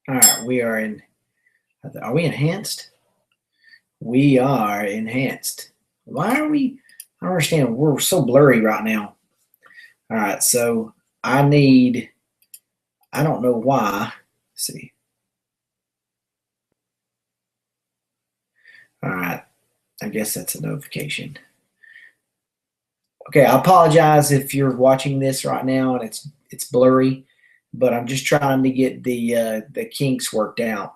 All right, we are in. Are we enhanced? We are enhanced. Why are we? I don't understand. We're so blurry right now. All right, so I need. I don't know why. Let's see. All right, I guess that's a notification. Okay, I apologize if you're watching this right now and it's blurry, but I'm just trying to get the kinks worked out.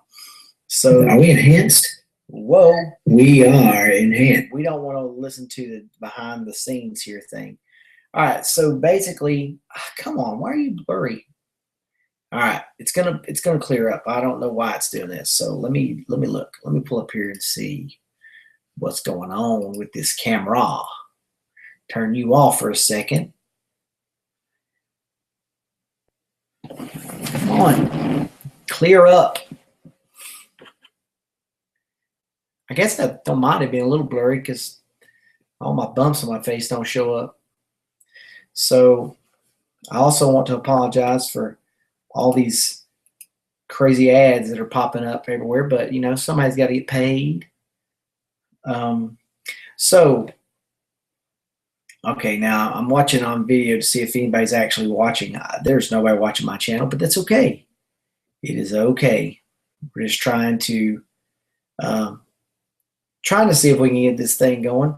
So are we enhanced? Whoa, We are enhanced. we don't want to listen to the behind the scenes here thing. All right, so basically, come on, why are you blurry? All right, it's gonna clear up. I don't know why it's doing this. So let me look. Let me pull up here and see what's going on with this camera. Turn you off for a second. Come on, clear up. I guess I don't mind it being a little blurry because all my bumps on my face don't show up. So I also want to apologize for all these crazy ads that are popping up everywhere, but you know, somebody's got to get paid. So okay, now I'm watching on video to see if anybody's actually watching. There's nobody watching my channel, but that's okay. It is okay. We're just trying to see if we can get this thing going.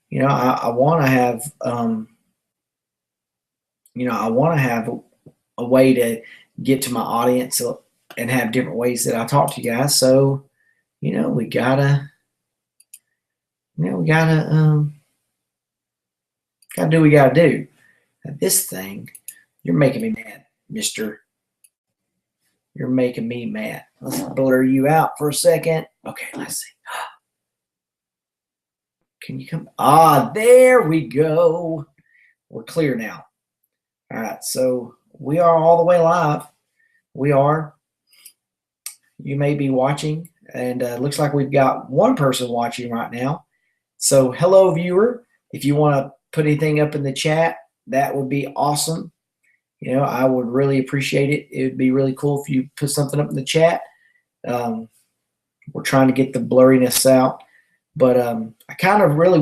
You know, I want to have I want to have a way to get to my audience and have different ways that I talk to you guys. So, we gotta do what we gotta do. Now, this thing, you're making me mad, mister. You're making me mad. Let's blur you out for a second. Okay, let's see. Can you come? There we go. We're clear now. All right, so we are all the way live. We are. You may be watching, and it looks like we've got one person watching right now. So hello, viewer. If you want to put anything up in the chat, that would be awesome. I would really appreciate it. It would be really cool if you put something up in the chat. We're trying to get the blurriness out. But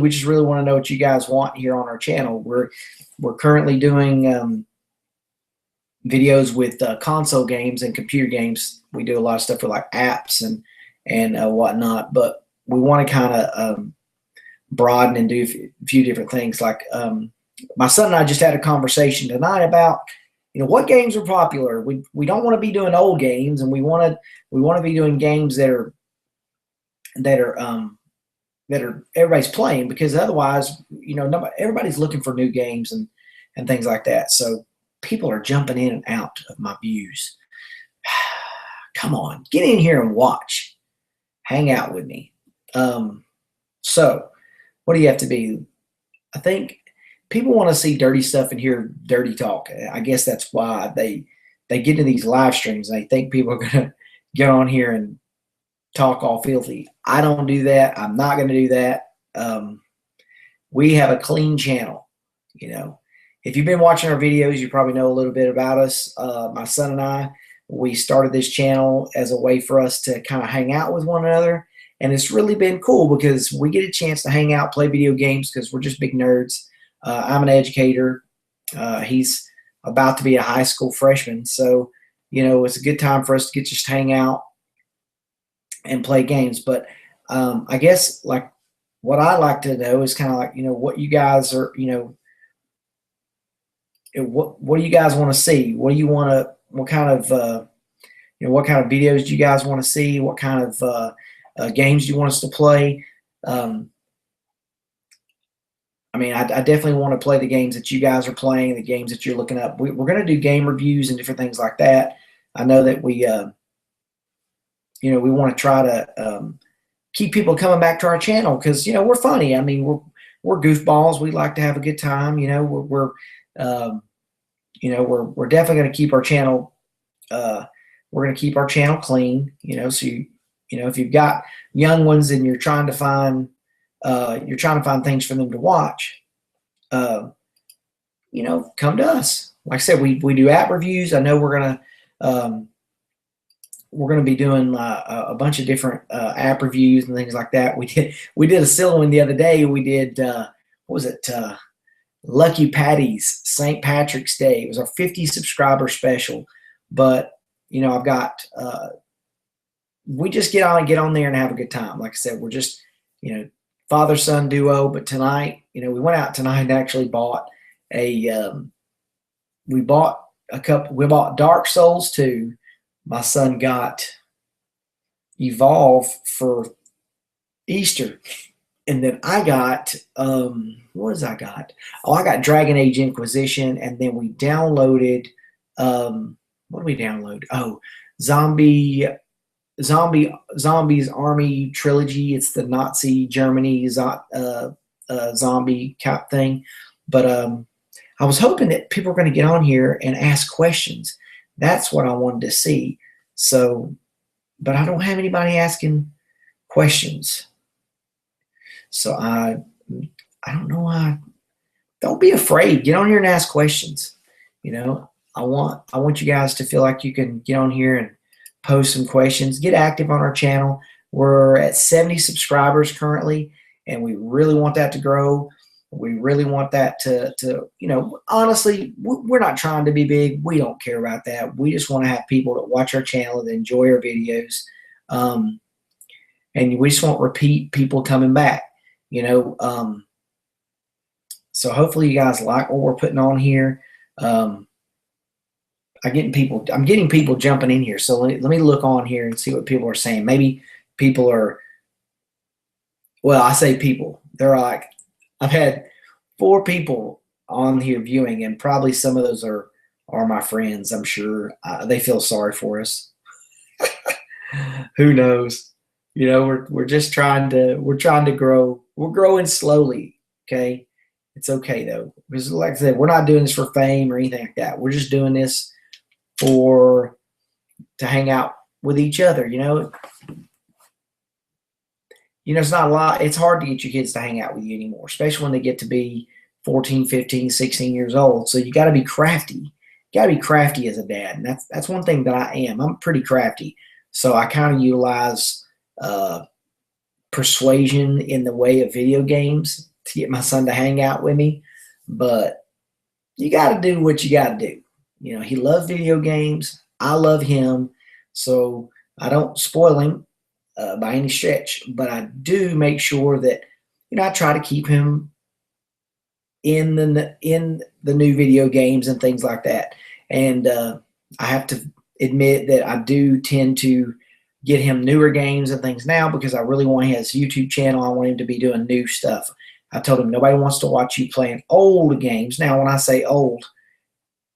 we just really want to know what you guys want here on our channel. We're currently doing videos with console games and computer games. We do a lot of stuff for like apps and whatnot. But we want to kind of broaden and do a few different things. Like my son and I just had a conversation tonight about what games are popular. We don't want to be doing old games, and we want to be doing games that are everybody's playing, because otherwise, everybody's looking for new games and things like that. So people are jumping in and out of my views. Come on, get in here and watch. Hang out with me. So what do you have to be? I think people want to see dirty stuff and hear dirty talk. I guess that's why they get into these live streams. They think people are going to get on here and talk all filthy. I don't do that. I'm not going to do that. We have a clean channel. If you've been watching our videos, you probably know a little bit about us. My son and I, we started this channel as a way for us to kind of hang out with one another. And it's really been cool because we get a chance to hang out, play video games, because we're just big nerds. I'm an educator. He's about to be a high school freshman. So, it's a good time for us to just hang out and play games. But I guess like what I like to know is kind of like, what you guys are, what do you guys want to see? What do you want to, what kind of videos do you guys want to see? What kind of games do you want us to play? I definitely want to play the games that you guys are playing, the games that you're looking up. We're going to do game reviews and different things like that. I know that we want to try to keep people coming back to our channel because, we're funny. We're goofballs. We like to have a good time. We're definitely going to keep our channel. We're going to keep our channel clean. So if you've got young ones and you're trying to find things for them to watch, come to us. Like I said, we do app reviews. I know we're gonna we're going to be doing a bunch of different app reviews and things like that. We did a silly one the other day. We did what was it? Lucky Patty's St. Patrick's Day. It was our 50 subscriber special. But I've got we just get on there and have a good time. Like I said, we're just father son duo. But tonight, we went out tonight and actually bought we bought Dark Souls 2. My son got Evolve for Easter. And then I got, what did I got? Oh, I got Dragon Age Inquisition. And then we downloaded, what did we download? Oh, Zombies Army Trilogy. It's the Nazi Germany zombie cap thing. But I was hoping that people were going to get on here and ask questions. That's what I wanted to see. So, but I don't have anybody asking questions. So I don't know why. Don't be afraid. Get on here and ask questions. I want you guys to feel like you can get on here and post some questions. Get active on our channel. We're at 70 subscribers currently, and we really want that to grow. We really want that to honestly, we're not trying to be big. We don't care about that. We just want to have people that watch our channel and enjoy our videos. And we just want repeat people coming back, so hopefully you guys like what we're putting on here. I'm getting people jumping in here. So let me look on here and see what people are saying. Maybe people are, well, I say people, they're like, I've had 4 people on here viewing, and probably some of those are my friends. I'm sure they feel sorry for us. Who knows? We're just trying to grow. We're growing slowly. Okay. It's okay though. Because like I said, we're not doing this for fame or anything like that. We're just doing this to hang out with each other. It's not a lot. It's hard to get your kids to hang out with you anymore, especially when they get to be 14, 15, 16 years old. So you got to be crafty. You got to be crafty as a dad. And that's one thing that I am. I'm pretty crafty. So I kind of utilize persuasion in the way of video games to get my son to hang out with me. But you got to do what you got to do. He loves video games. I love him. So I don't spoil him by any stretch, but I do make sure that I try to keep him in the new video games and things like that. And I have to admit that I do tend to get him newer games and things now because I really want his YouTube channel. I want him to be doing new stuff. I told him nobody wants to watch you playing old games. Now, when I say old,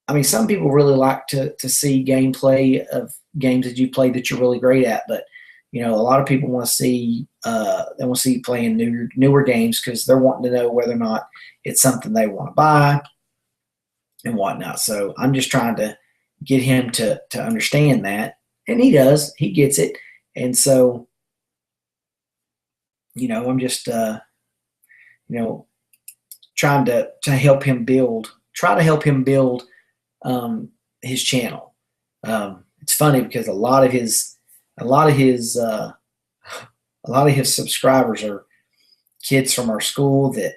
I mean some people really like to see gameplay of games that you play that you're really great at, but a lot of people want to see you playing newer games because they're wanting to know whether or not it's something they want to buy and whatnot. So I'm just trying to get him to understand that, and he does. He gets it, and so I'm just trying to help him build. Try to help him build his channel. It's funny because a lot of his subscribers are kids from our school that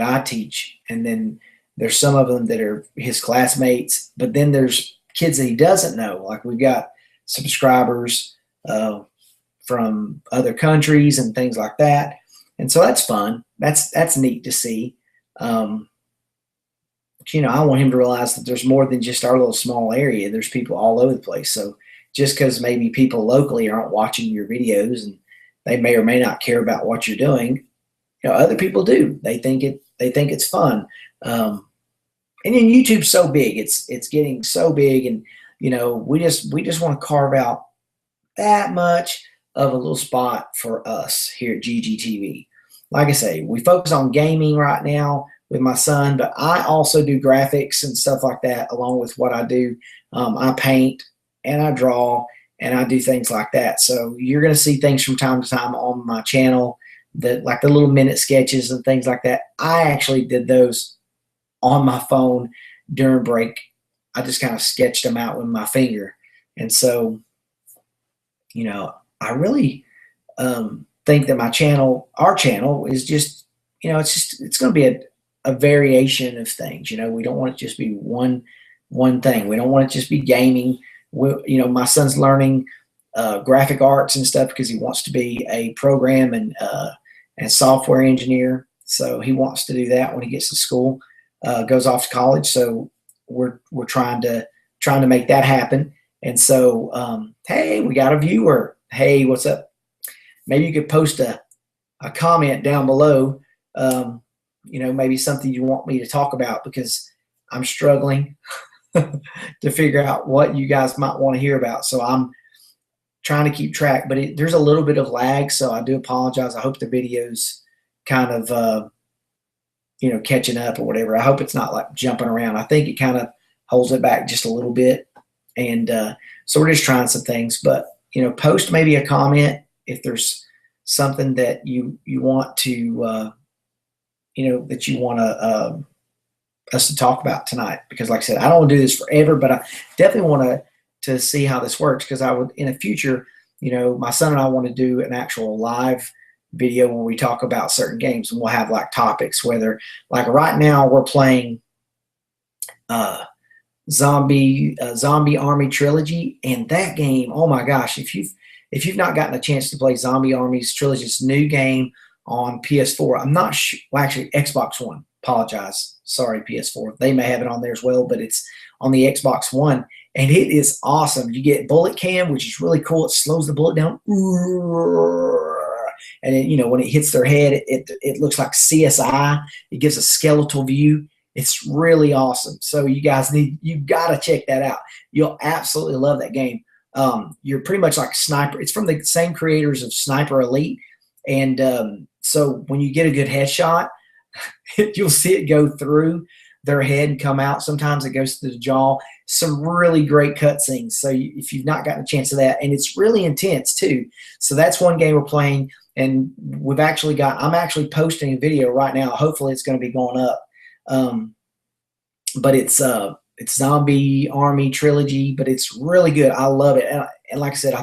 I teach, and then there's some of them that are his classmates, but then there's kids that he doesn't know. Like we've got subscribers from other countries and things like that, and so that's fun. That's neat to see. But, I want him to realize that there's more than just our little small area. There's people all over the place. So just because maybe people locally aren't watching your videos and they may or may not care about what you're doing, other people do. They think it's fun. And then YouTube's so big. It's getting so big, and we just want to carve out that much of a little spot for us here at GGTV. Like I say, we focus on gaming right now with my son, but I also do graphics and stuff like that along with what I do. I paint and I draw and I do things like that. So you're going to see things from time to time on my channel, like the little minute sketches and things like that. I actually did those on my phone during break. I just kind of sketched them out with my finger, And so, I really think that my channel, our channel, is just, it's going to be a variation of things. We don't want it to just be one thing. We don't want it to just be gaming. My son's learning graphic arts and stuff because he wants to be a program and software engineer. So he wants to do that when he gets to school, goes off to college. So we're trying to make that happen. And so, hey, we got a viewer. Hey, what's up? Maybe you could post a comment down below. Maybe something you want me to talk about, because I'm struggling to figure out what you guys might want to hear about. So I'm trying to keep track, but there's a little bit of lag, so I do apologize. I hope the video's kind of, catching up or whatever. I hope it's not like jumping around. I think it kind of holds it back just a little bit. And so we're just trying some things, but, post maybe a comment if there's something that you want to, that you want us to talk about tonight. Because like I said, I don't want to do this forever, but I definitely want to see how this works, because I would, in the future, my son and I want to do an actual live video where we talk about certain games, and we'll have like topics, whether like right now we're playing Zombie Army Trilogy, and that game, oh my gosh, if you've not gotten a chance to play Zombie Armies Trilogy, it's a new game on PS4. I'm not sure, well, actually Xbox One. Apologize, sorry, PS4. They may have it on there as well, but it's on the Xbox One, and it is awesome. You get bullet cam, which is really cool. It slows the bullet down, and it, when it hits their head, it looks like CSI. It gives a skeletal view. It's really awesome. So you guys you've got to check that out. You'll absolutely love that game. You're pretty much like Sniper. It's from the same creators of Sniper Elite. And so when you get a good headshot, you'll see it go through their head and come out. Sometimes it goes through the jaw. Some really great cutscenes. So if you've not gotten a chance of that, and it's really intense too. So that's one game we're playing. And I'm actually posting a video right now. Hopefully it's going to be going up. But it's Zombie Army Trilogy, but it's really good. I love it. And like I said,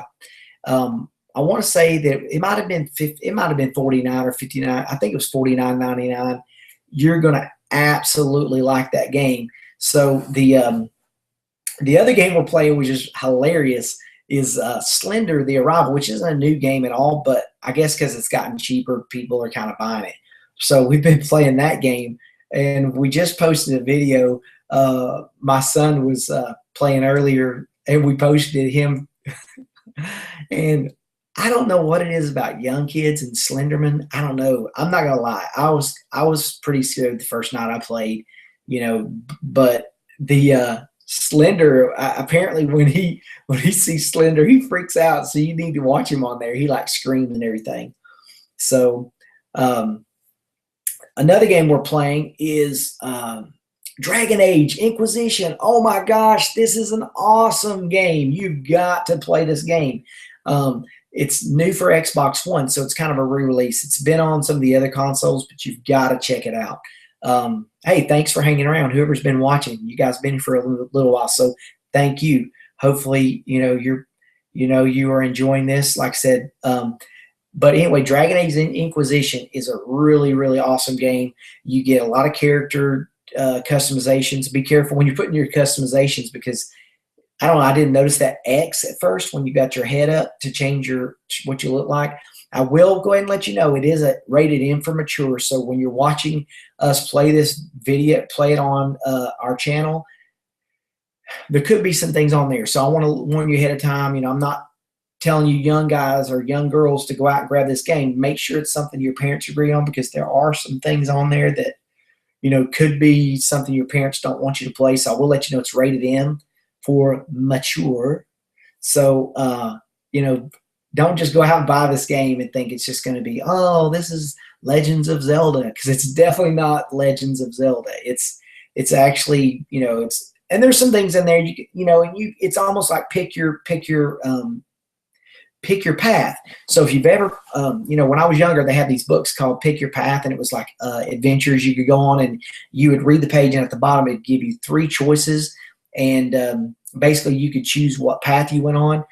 I want to say that it might have been $49 or $59. I think it was $49.99. You're going to absolutely like that game. So the other game we're playing, which is hilarious, is Slender: The Arrival, which isn't a new game at all, but I guess because it's gotten cheaper, people are kind of buying it. So we've been playing that game, and we just posted a video. My son was playing earlier, and we posted him. And I don't know what it is about young kids and Slenderman. I don't know. I'm not gonna lie. I was pretty scared the first night I played, but the Slender, apparently when he sees Slender, he freaks out. So you need to watch him on there. He like screams and everything. So another game we're playing is Dragon Age Inquisition. Oh my gosh, this is an awesome game. You've got to play this game. It's new for Xbox One, so it's kind of a re-release. It's been on some of the other consoles, but you've got to check it out. Hey, thanks for hanging around. Whoever's been watching, you guys been here for a little while, so thank you. Hopefully, you are enjoying this. Like I said, but anyway, Dragon Age Inquisition is a really, really awesome game. You get a lot of character customizations. Be careful when you're putting your customizations, because I don't know, I didn't notice that X at first when you got your head up to change what you look like. I will go ahead and let you know it is rated M for mature. So when you're watching us play this video, play it on our channel, there could be some things on there. So I want to warn you ahead of time. I'm not telling you young guys or young girls to go out and grab this game. Make sure it's something your parents agree on, because there are some things on there that, could be something your parents don't want you to play. So I will let you know it's rated M for mature. So, don't just go out and buy this game and think it's just going to be, oh, this is Legends of Zelda, because it's definitely not Legends of Zelda. It's actually, and there's some things in there, it's almost like pick your path. So if you've ever, when I was younger, they had these books called Pick Your Path, and it was like adventures you could go on, and you would read the page, and at the bottom it'd give you 3 choices, and basically you could choose what path you went on.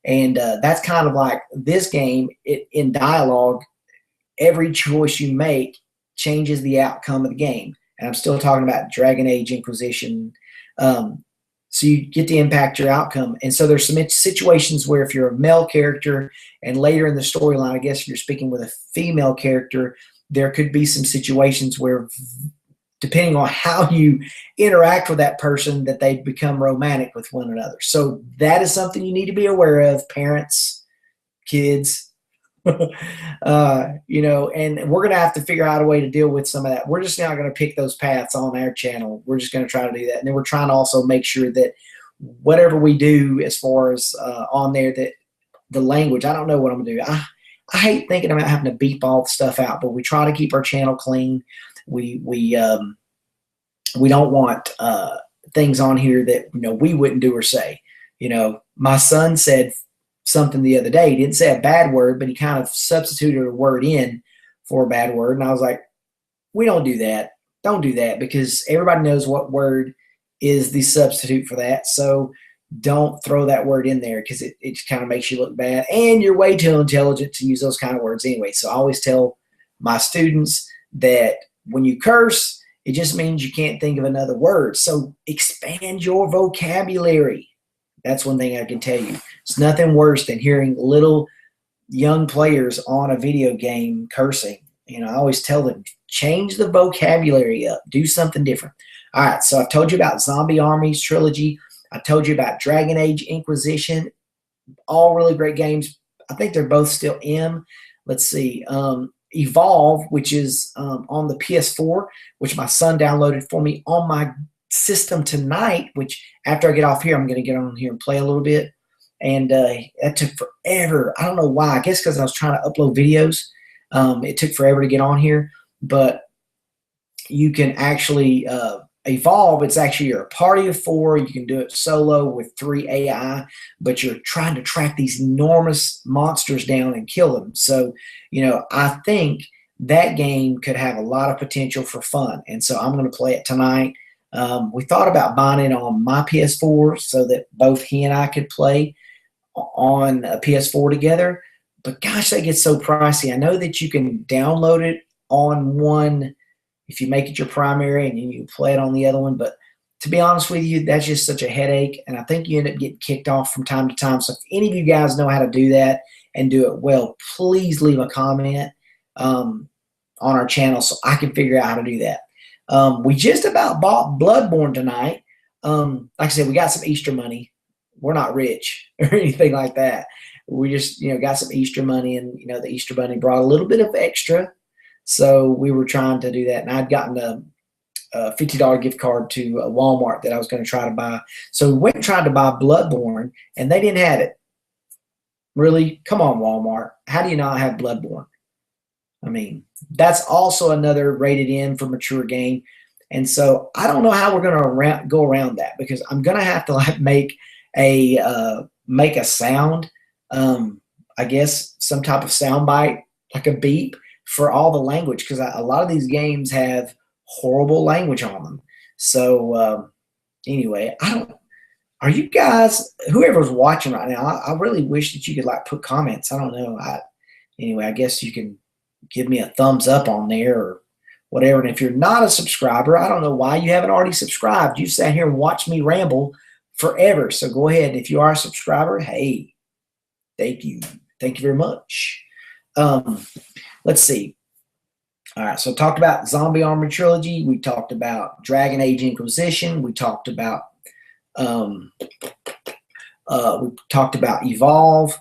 And that's kind of like this game. In dialogue, every choice you make changes the outcome of the game. And I'm still talking about Dragon Age Inquisition. So you get to impact your outcome. And so there's some situations where if you're a male character and later in the storyline, I guess if you're speaking with a female character, there could be some situations where, depending on how you interact with that person, that they become romantic with one another. So that is something you need to be aware of, parents, kids, you know, and we're going to have to figure out a way to deal with some of that. We're just not going to pick those paths on our channel. We're just going to try to do that. And then we're trying to also make sure that whatever we do as far as on there, that the language, I don't know what I'm going to do. I hate thinking about having to beep all the stuff out, but we try to keep our channel clean. We don't want things on here that, you know, we wouldn't do or say. You know, my son said something the other day. He didn't say a bad word, but he kind of substituted a word in for a bad word. And I was like, we don't do that. Don't do that, because everybody knows what word is the substitute for that. So don't throw that word in there, because it just kind of makes you look bad. And you're way too intelligent to use those kind of words anyway. So I always tell my students that when you curse, it just means you can't think of another word. So expand your vocabulary. That's one thing I can tell you. It's nothing worse than hearing little young players on a video game cursing. You know, I always tell them, change the vocabulary up. Do something different. All right, so I've told you about Zombie Armies Trilogy. I told you about Dragon Age Inquisition. All really great games. I think they're both still M. Let's see. Evolve, which is on the PS4, which my son downloaded for me on my system tonight, which after I get off here, I'm going to get on here and play a little bit. And that took forever. I don't know why. I guess because I was trying to upload videos. It took forever to get on here. But you can actually evolve. It's actually you're a party of 4. You can do it solo with 3 AI, but you're trying to track these enormous monsters down and kill them. So, you know, I think that game could have a lot of potential for fun. And so I'm going to play it tonight. We thought about buying it on my PS4 so that both he and I could play on a PS4 together. But gosh, that gets so pricey. I know that you can download it on one if you make it your primary, and then you play it on the other one. But to be honest with you, that's just such a headache, and I think you end up getting kicked off from time to time. So if any of you guys know how to do that and do it well, please leave a comment on our channel so I can figure out how to do that. We just about bought Bloodborne tonight. Like I said, we got some Easter money. We're not rich or anything like that. We just, you know, got some Easter money, and, you know, the Easter bunny brought a little bit of extra. So we were trying to do that. And I'd gotten a $50 gift card to Walmart that I was going to try to buy. So we went and tried to buy Bloodborne, and they didn't have it. Really? Come on, Walmart. How do you not have Bloodborne? I mean, that's also another rated M for mature game. And so I don't know how we're going to go around that, because I'm going to have to like make a sound, I guess some type of sound bite, like a beep for all the language, because a lot of these games have horrible language on them. So anyway, are you guys, whoever's watching right now, I really wish that you could like put comments. I don't know. Anyway, I guess you can give me a thumbs up on there or whatever. And if you're not a subscriber, I don't know why you haven't already subscribed. You sat here and watched me ramble forever. So go ahead. If you are a subscriber, hey, thank you. Thank you very much. Let's see. All right. So I talked about Zombie Army Trilogy. We talked about Dragon Age Inquisition. We talked about Evolve.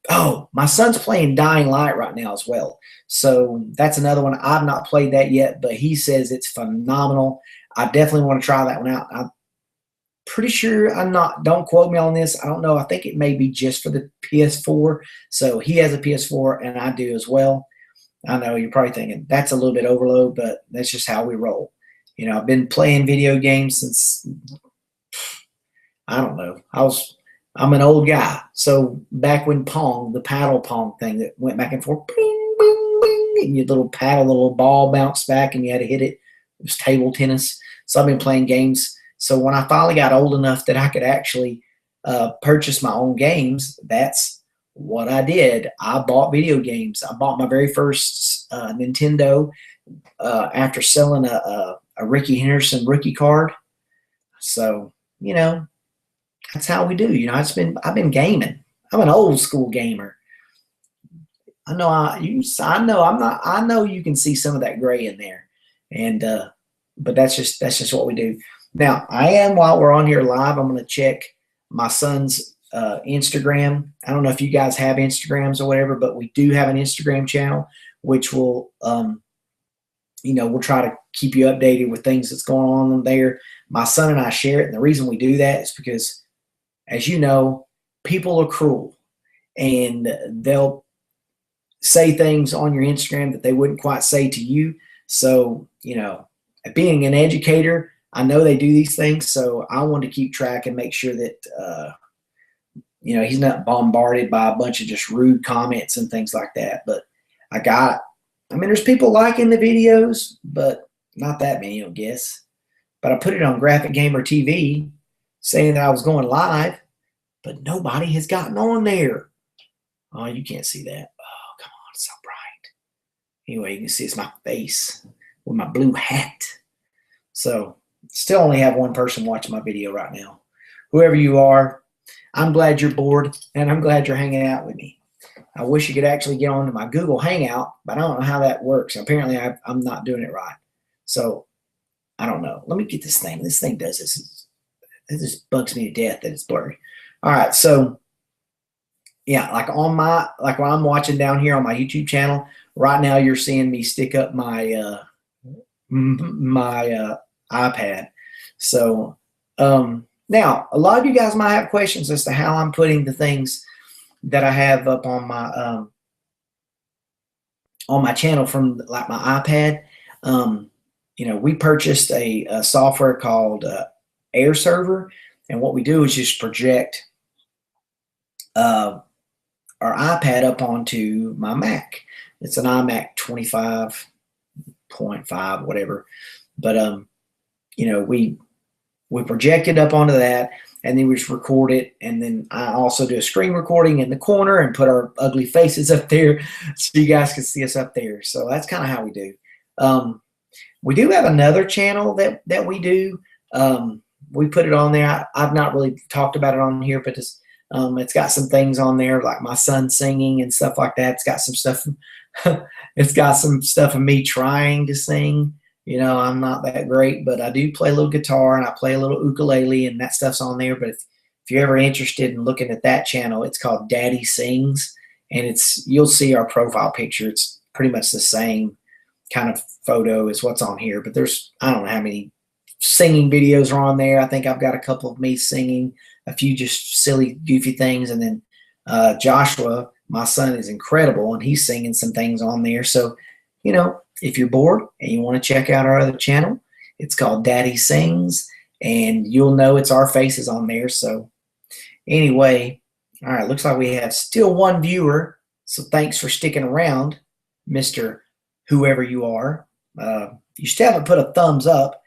Oh, my son's playing Dying Light right now as well. So that's another one. I've not played that yet, but he says it's phenomenal. I definitely want to try that one out. I'm pretty sure don't quote me on this. I don't know. I think it may be just for the PS4. So he has a PS4 and I do as well. I know you're probably thinking that's a little bit overload, but that's just how we roll. You know, I've been playing video games since, I don't know. I'm an old guy. So back when Pong, the paddle Pong thing that went back and forth, bing, bing, bing, and your little paddle, the little ball bounced back and you had to hit it. It was table tennis. So I've been playing games So when I finally got old enough that I could actually purchase my own games, that's what I did. I bought video games. I bought my very first Nintendo after selling a Ricky Henderson rookie card. So, you know, that's how we do. You know, I've been gaming. I'm an old school gamer. I know I know you can see some of that gray in there. And but that's just what we do. Now, while we're on here live, I'm going to check my son's Instagram. I don't know if you guys have Instagrams or whatever, but we do have an Instagram channel, which will, we'll try to keep you updated with things that's going on there. My son and I share it. And the reason we do that is because, as you know, people are cruel and they'll say things on your Instagram that they wouldn't quite say to you. So, being an educator, I know they do these things. So I want to keep track and make sure that, he's not bombarded by a bunch of just rude comments and things like that. But there's people liking the videos, but not that many, I guess. But I put it on Graphic Gamer TV saying that I was going live, but nobody has gotten on there. Oh, you can't see that. Oh, come on, it's so bright. Anyway, you can see it's my face with my blue hat. So still only have one person watching my video right now. Whoever you are, I'm glad you're bored, and I'm glad you're hanging out with me. I wish you could actually get onto my Google Hangout, but I don't know how that works. Apparently, I'm not doing it right. So I don't know. Let me get this thing. This thing does this. It just bugs me to death that it's blurry. All right, so yeah, like when I'm watching down here on my YouTube channel right now, you're seeing me stick up my iPad. So now a lot of you guys might have questions as to how I'm putting the things that I have up on my channel from like my iPad. We purchased a software called Air Server, and what we do is just project our iPad up onto my Mac. It's an iMac 25.5, whatever. But we project it up onto that, and then we just record it. And then I also do a screen recording in the corner and put our ugly faces up there so you guys can see us up there. So that's kind of how we do. We do have another channel that we do. We put it on there. I've not really talked about it on here, but it's got some things on there like my son singing and stuff like that. It's got some stuff. It's got some stuff of me trying to sing. I'm not that great, but I do play a little guitar and I play a little ukulele, and that stuff's on there. But if you're ever interested in looking at that channel, it's called Daddy Sings, and you'll see our profile picture. It's pretty much the same kind of photo as what's on here, but I don't know how many singing videos are on there. I think I've got a couple of me singing, a few just silly, goofy things, and then Joshua, my son, is incredible, and he's singing some things on there. So, if you're bored and you want to check out our other channel, it's called Daddy Sings, and you'll know it's our faces on there. So anyway, all right, looks like we have still one viewer. So thanks for sticking around, Mr. Whoever you are. You still haven't put a thumbs up,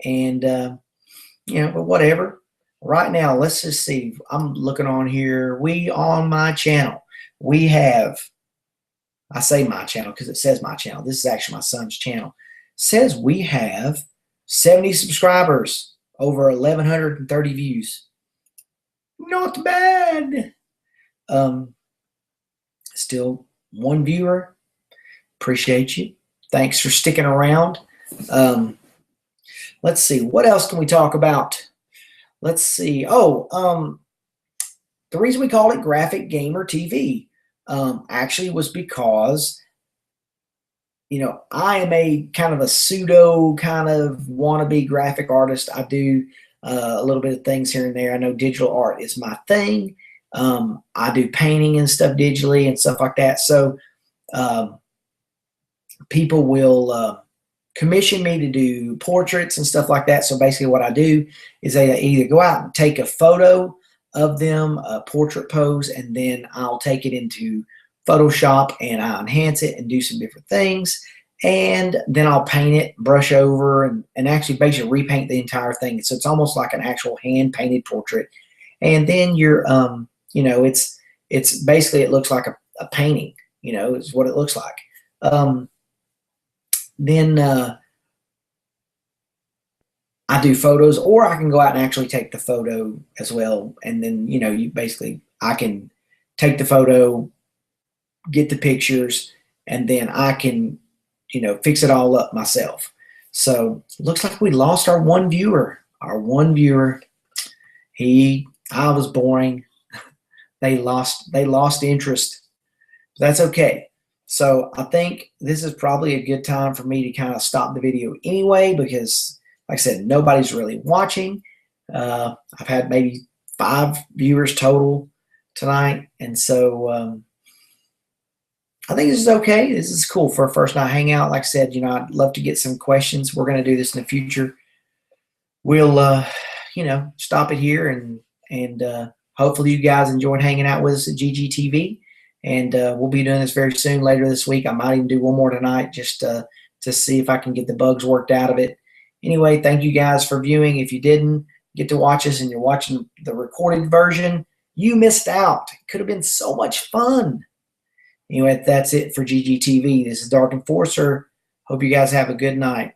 and but whatever. Right now, let's just see. I'm looking on here. On my channel, we have, I say my channel because it says my channel. This is actually my son's channel. It says we have 70 subscribers, over 1,130 views. Not bad. Still one viewer. Appreciate you. Thanks for sticking around. Let's see. What else can we talk about? Let's see. The reason we called it Graphic Gamer TV actually was because, I am a kind of a pseudo kind of wannabe graphic artist. I do a little bit of things here and there. I know digital art is my thing. I do painting and stuff digitally and stuff like that. So people will commission me to do portraits and stuff like that. So basically what I do is I either go out and take a photo of them, a portrait pose, and then I'll take it into Photoshop and I enhance it and do some different things. and then I'll paint it, brush over, and actually basically repaint the entire thing. So it's almost like an actual hand painted portrait. And then you're, it's basically, it looks like a painting, is what it looks like. Then I do photos, or I can go out and actually take the photo as well. And then, I can take the photo, get the pictures, and then I can, fix it all up myself. So it looks like we lost our one viewer. I was boring. They lost interest. That's okay. So I think this is probably a good time for me to kind of stop the video anyway, because like I said, nobody's really watching. I've had maybe 5 viewers total tonight. And so I think this is okay. This is cool for a first night hangout. Like I said, I'd love to get some questions. We're going to do this in the future. We'll, stop it here, and hopefully you guys enjoyed hanging out with us at GGTV. And we'll be doing this very soon later this week. I might even do one more tonight just to see if I can get the bugs worked out of it. Anyway, thank you guys for viewing. If you didn't get to watch us and you're watching the recorded version, you missed out. It could have been so much fun. Anyway, that's it for GGTV. This is Dark Enforcer. Hope you guys have a good night.